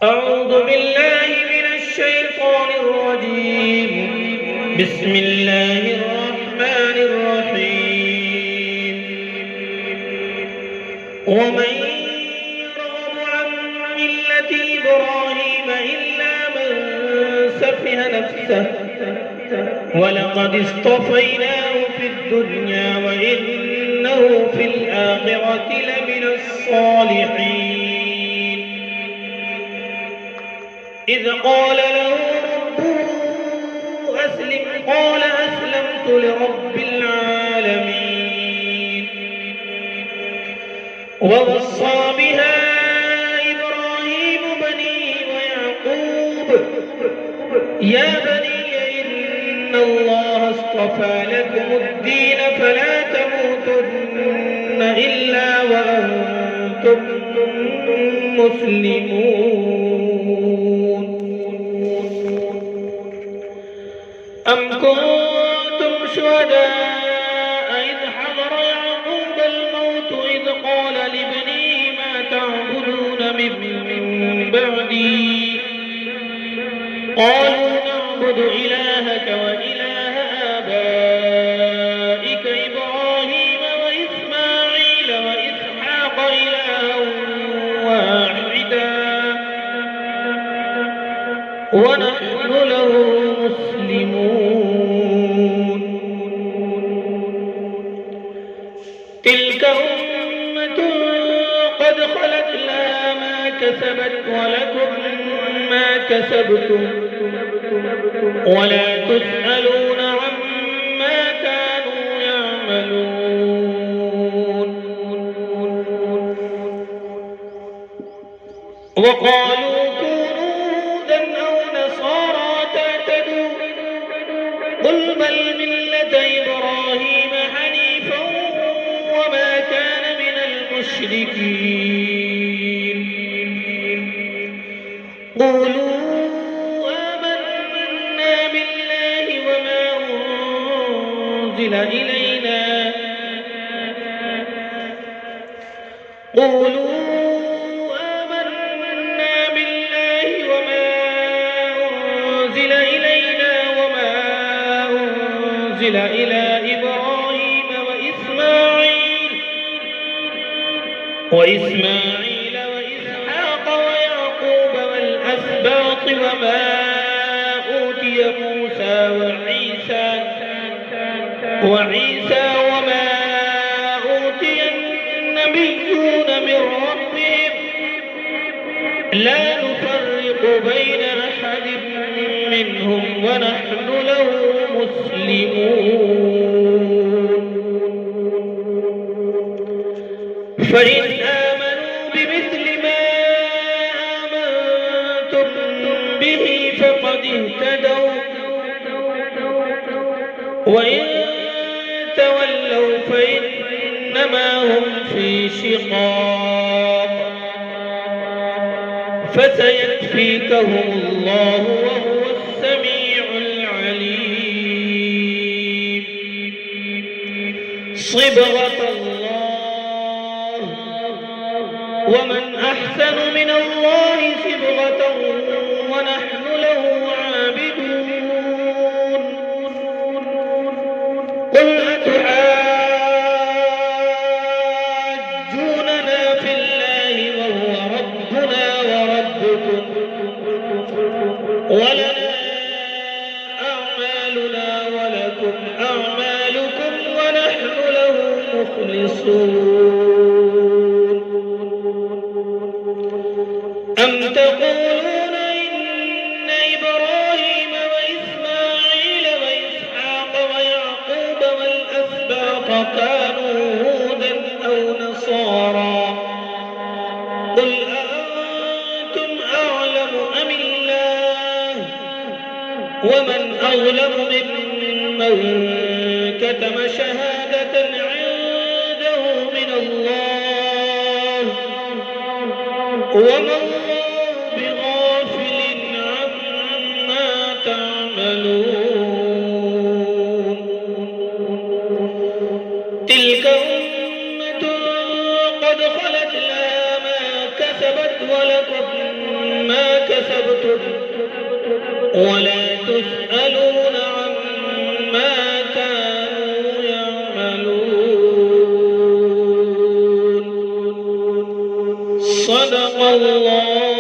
أعوذ بالله من الشيطان الرجيم. بسم الله الرحمن الرحيم. ومن يرغب عن ملة إبراهيم إلا من سفه نفسه ولقد اصطفيناه في الدنيا وإنه في الآخرة لمن الصالحين. إذ قال له ربه أسلم قال أسلمت لرب العالمين. ووصى بها إبراهيم بنيه ويعقوب يا بني إن الله اصطفى لكم الدين فلا تموتن إلا وأنتم مسلمون. أم كنتم شهداء إذ حضر يعقوب الموت إذ قال لابنيه ما تعبدون من بعدي قالوا نعبد إلهك وإله آبائك إبراهيم وإسماعيل وإسحاق إلها واحدا ونحن له مسلمون. تلك أمة قد خلت لها ما كسبت ولكم ما كسبتم ولا تسألون عما كانوا يعملون. وقالوا كونوا هودا أو نصارى تهتدوا قل بل ملة إبراهيم حنيفا وما كان من المشركين. قولوا آمنا بالله وما أنزل إلينا إلى إبراهيم وإسماعيل وإسحاق ويعقوب والأسباط وما أوتي موسى وعيسى وما أوتي النبيون من ربهم لا نفرق بين أحد منهم ونحن له مسلمون. فإن آمنوا بمثل ما آمنتم به فقد اهتدوا وإن تولوا فإنما هم في شقاق فسيكفيكهم الله وهو السميع العليم. صبغة الله ومن أحسن من الله صبغة ونحن له عابدون. قل أتحاجوننا في الله وهو ربنا وربكم ولنا أعمالنا ولكم أعمالكم ونحن له مخلصون. أم تقولون إن إبراهيم وإسماعيل وإسحاق ويعقوب والأسباط كانوا هودا أو نصارى قل أأنتم أعلم أم الله ومن أظلم ممن كتم شهادة عنده من الله وما الله بغافل عما تعملون. تلك أمة قد خلت لها ما كسبت ولكم ما ولا تسألون عما كانوا يعملون. صدق الله